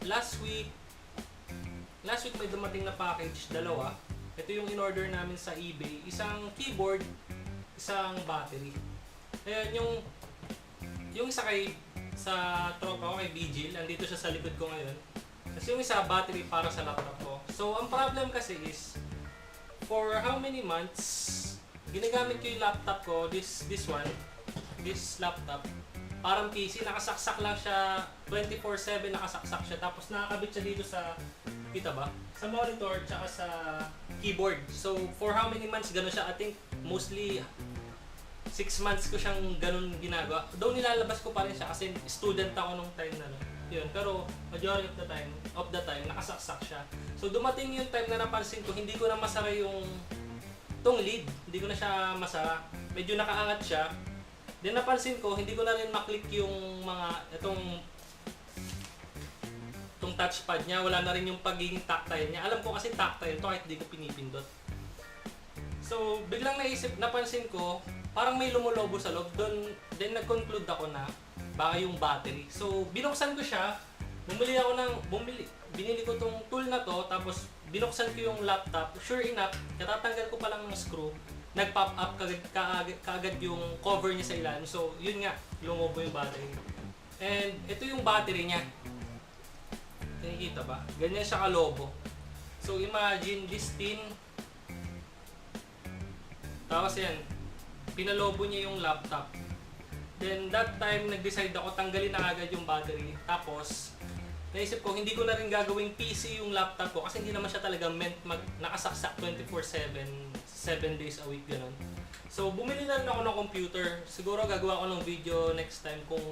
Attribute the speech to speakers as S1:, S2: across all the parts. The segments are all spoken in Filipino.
S1: last week may dumating na package, dalawa. Ito yung in-order namin sa eBay. Isang keyboard, isang battery. Ayan, yung isa sa tropa ko, kay Vigil, andito siya sa likod ko ngayon. Kasi yung isa, battery para sa laptop ko. So, ang problem kasi is, for how many months, ginagamit ko yung laptop ko, this laptop, parang PC, nakasaksak lang siya, 24/7 nakasaksak siya, tapos nakakabit siya dito sa, kita ba? Sa monitor, tsaka sa keyboard. So, for how many months gano'n siya? I think, mostly, 6 months ko siyang ganun ginagawa. Though nilalabas ko pa rin siya kasi student ako nung time na yun. Pero majority of the time, nakasaksak siya. So dumating yung time na napansin ko, hindi ko na masara tong lead. Hindi ko na siya masara. Medyo nakaangat siya. Then napansin ko, hindi ko na rin maklik yung itong touchpad niya. Wala na rin yung pagiging tactile niya. Alam ko kasi tactile to kahit hindi ko pinipindot. So biglang napansin ko, parang may lumulobo sa loob. Then nag-conclude ako na baka yung battery. So binuksan ko siya. Binili ko tong tool na to, tapos binuksan ko yung laptop. Sure enough, katatanggal ko pa lang ng screw, nag-pop up kaagad yung cover niya sa ilalim. So yun nga, lumobo yung battery. And ito yung battery niya. Nakikita ba? Ganyan siya kalobo. So imagine this tin. Tapos yan, pinalobo niya yung laptop. Then that time, nag-decide ako tanggalin na agad yung battery. Tapos, naisip ko, hindi ko na rin gagawing PC yung laptop ko kasi hindi naman siya talaga meant nakasaksak 24/7, 7 days a week, gano'n. So, bumili na rin ako ng computer. Siguro gagawa ko ng video next time kung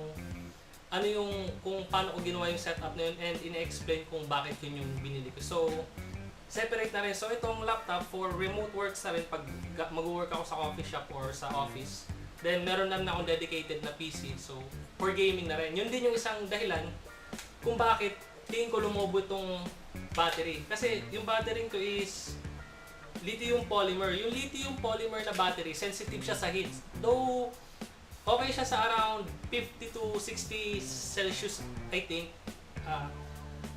S1: paano ko ginawa yung setup na yun and ina-explain kung bakit yun yung binili ko. So, separate na rin. So, itong laptop for remote works na rin pag mag-work ako sa coffee shop or sa office. Then, meron na akong dedicated na PC. So, for gaming na rin. Yun din yung isang dahilan kung bakit tingin ko lumobo itong battery. Kasi yung battery ko is lithium polymer. Yung lithium polymer na battery, sensitive siya sa heat. Though, okay siya sa around 50 to 60 Celsius, I think.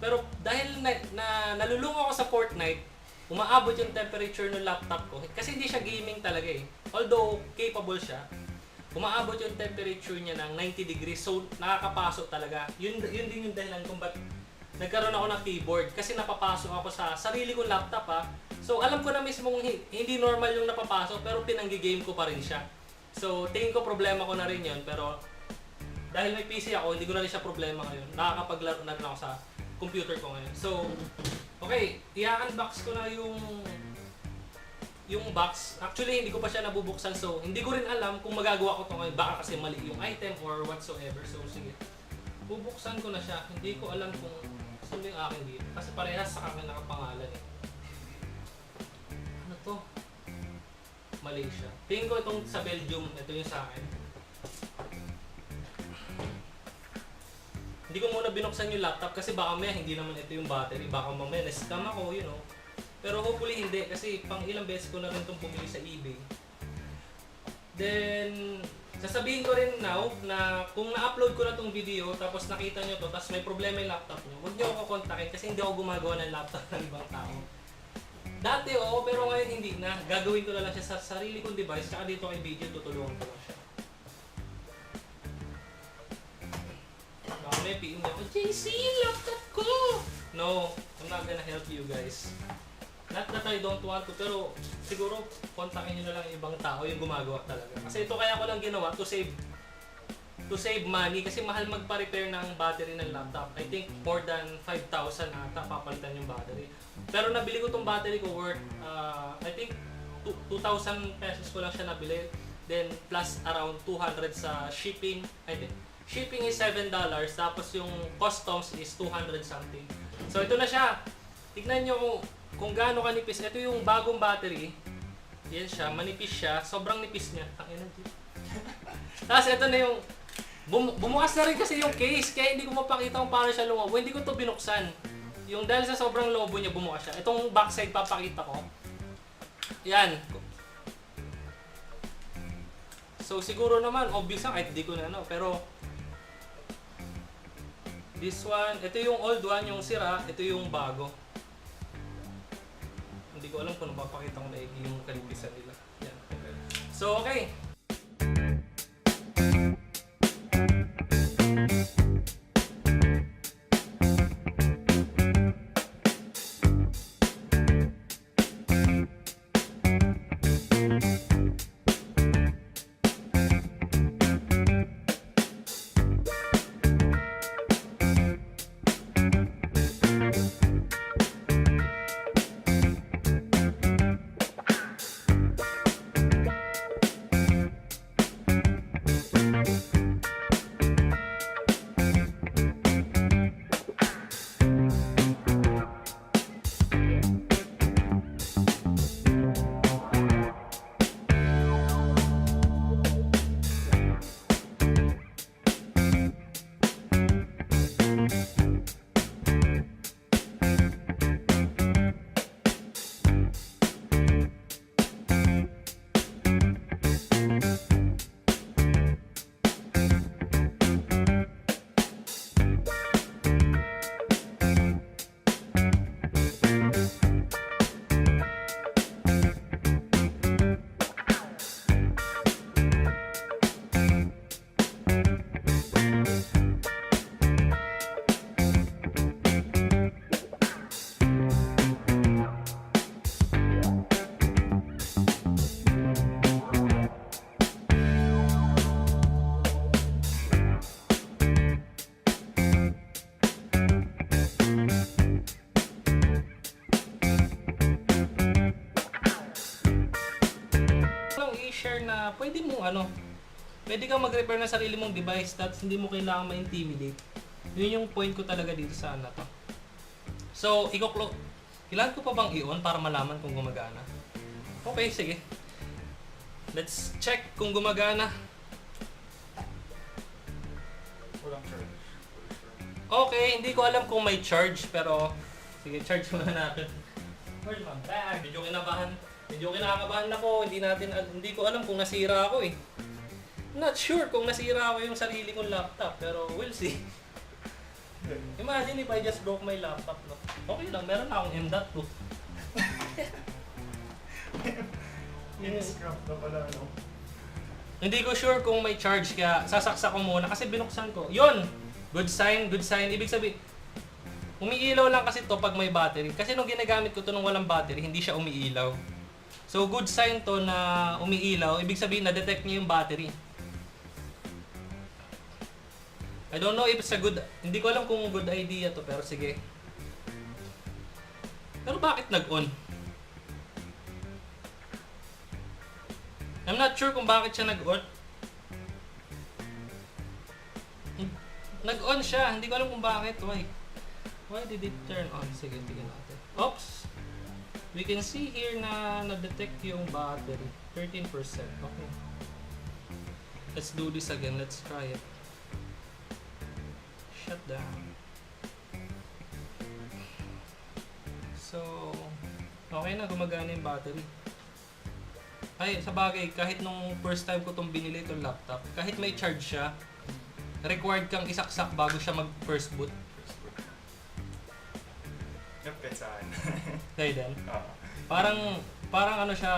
S1: Pero dahil nalulung ako sa Fortnite, umaabot yung temperature ng laptop ko. Kasi hindi siya gaming talaga eh. Although, capable siya. Umaabot yung temperature niya ng 90 degrees. So, nakakapasok talaga. Yun din yung dahilan kung ba't nagkaroon ako ng keyboard. Kasi napapasok ako sa sarili kong laptop So, alam ko na mismo hindi normal yung napapasok, pero pinanggigame ko pa rin siya. So, tingin ko problema ko na rin yun. Pero, dahil may PC ako, hindi ko na rin siya problema ngayon. Nakakapaglaro na rin ako sa computer ko ngayon. So, okay. I-unbox ko na yung box. Actually, hindi ko pa siya nabubuksan. So, hindi ko rin alam kung magagawa ko ito ngayon. Baka kasi mali yung item or whatsoever. So, sige. Bubuksan ko na siya. Hindi ko alam kung saan yung akin dito. Kasi parehas sa akin nakapangalan eh. Ano to? Malaysia. Tingin ko itong sa Belgium. Ito yung sa akin. Hindi ko muna binuksan yung laptop kasi baka may hindi naman ito yung battery. Baka mamaya na-scam ako, you know. Pero hopefully hindi kasi pang ilang beses ko na rin itong pumili sa eBay. Then, sasabihin ko rin now na kung na-upload ko na itong video tapos nakita nyo to tapos may problema yung laptop nyo, huwag nyo ako kontakin kasi hindi ako gumagawa ng laptop ng ibang tao. Dati oo, pero ngayon hindi na. Gagawin ko na lang siya sa sarili kong device tsaka dito kay video, tutulungan ko lang siya. Baka may PM na ako, JC, laptop ko! No, I'm not gonna help you guys. Not that I don't want to, pero siguro kontakin nyo na lang ibang tao yung gumagawa talaga. Kasi ito kaya ko lang ginawa to save money kasi mahal magpa-repair ng battery ng laptop. I think more than 5,000 ata papalitan yung battery. Pero nabili ko tong battery ko worth I think 2,000 pesos ko lang siya nabili. Then plus around 200 sa shipping. I think shipping is $7 tapos yung customs is 200 something. So ito na siya. Tignan nyo kung gaano kanipis. Ito yung bagong battery. Yan siya, manipis siya. Sobrang nipis niya. Tapos ito na yung bumukas na rin kasi yung case. Kaya hindi ko mapakita kung paano siya lumobo. Hindi ko to binuksan. Yung dahil sa sobrang lobo niya, bumukas siya. Itong backside papakita ko. Yan. So siguro naman, obvious lang kahit hindi ko na ano. Pero This one, ito yung old one, yung sira, ito yung bago. Hindi ko alam kung napapakita ko na yung kalipisan nila. Yan. So, okay. Pwede mong pwede kang mag-repair ng sarili mong device that's hindi mo kailangan ma-intimidate. Yun yung point ko talaga dito sa to. So, kailangan ko pa bang i-on para malaman kung gumagana? Okay, sige. Let's check kung gumagana.
S2: Walang charge.
S1: Okay, hindi ko alam kung may charge pero sige, charge muna natin. Where's my bag? Medyo kinakabahan ako, hindi ko alam kung nasira ako eh. Not sure kung nasira ako yung sarili kong laptop, pero we'll see. Imagine if I just broke my laptop, no? Okay lang, meron na akong M.2.
S2: Scrap na pala, no?
S1: Hindi ko sure kung may charge, kaya sasaksak ko muna kasi binuksan ko. Yun! Good sign, good sign. Ibig sabihin, umiilaw lang kasi to pag may battery. Kasi nung ginagamit ko to nung walang battery, hindi siya umiilaw. So, good sign to na umiilaw. Ibig sabihin, na-detect niya yung battery. I don't know if it's a good... Hindi ko alam kung good idea to, pero sige. Pero bakit nag-on? I'm not sure kung bakit siya nag-on. Nag-on siya. Hindi ko alam kung bakit. Why did it turn on? Sige, tignan natin. Oops! We can see here na na-detect yung battery. 13%. Okay. Let's do this again. Let's try it. Shut down. So, okay na. Gumagana yung battery. Ay, sa bagay, kahit nung first time ko itong binili itong laptop, kahit may charge siya, required kang isaksak bago siya mag-first boot.
S2: Kahit saan.
S1: Kayo din? Parang ano siya,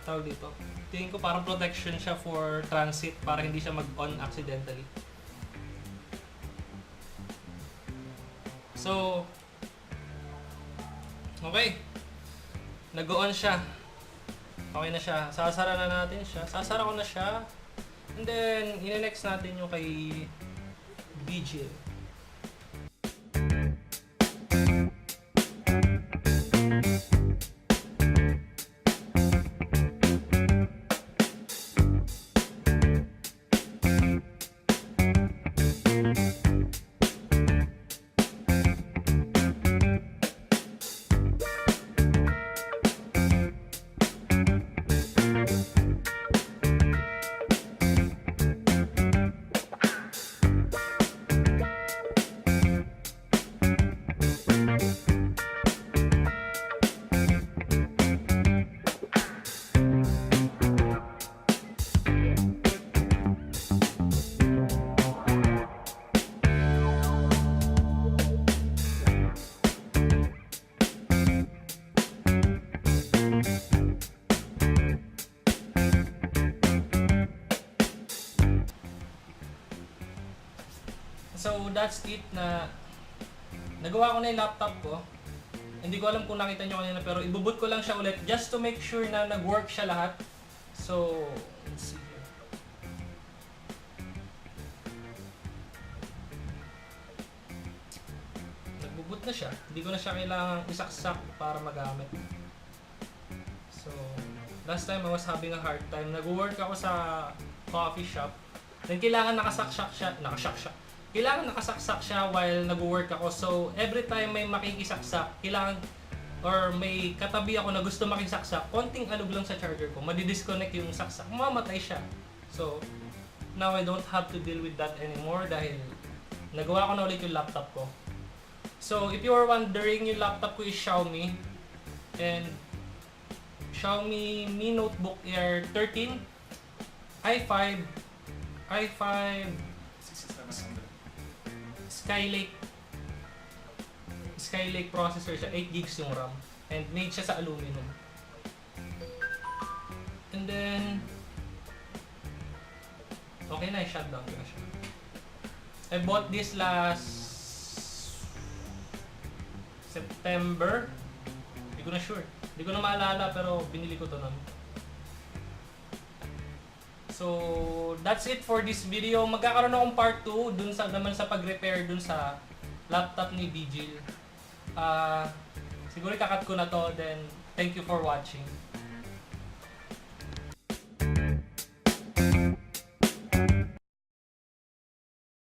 S1: tawag dito. Tingin ko parang protection siya for transit para hindi siya mag-on accidentally. So, okay. Nag-on siya. Okay na siya. Sasara na natin siya. Sasara ko na siya. And then, ine-next natin yung kay BJ. that's it na nagawa ko na yung laptop ko. Hindi ko alam kung nakita nyo kanina pero ibuboot ko lang siya ulit just to make sure na nag-work siya lahat. So, let's see here. Nagbuboot na siya. Hindi ko na siya kailangang isaksak para magamit. So, last time I was having a hard time. Nag-work ako sa coffee shop. Then kailangan nakasaksak siya. Kailangan nakasaksak siya while nag-work ako. So, every time may makikisaksak, kailangan or may katabi ako na gusto makisaksak, konting alog lang sa charger ko, madi-disconnect yung saksak, mamamatay siya. So, now I don't have to deal with that anymore dahil nagawa ko na ulit yung laptop ko. So, if you are wondering, yung laptop ko is Xiaomi and Xiaomi Mi Notebook Air 13 i5 Skylake processor siya, 8 gigs yung RAM and made siya sa aluminum. And then okay na, i-shutdown ko na siya. I bought this last September. Hindi ko na sure. Hindi ko na maalala pero binili ko to nun. So, that's it for this video. Magkakaroon akong part 2 dun sa naman sa pag-repair dun sa laptop ni Vigil. Siguro ikakat ko na to, then thank you for watching.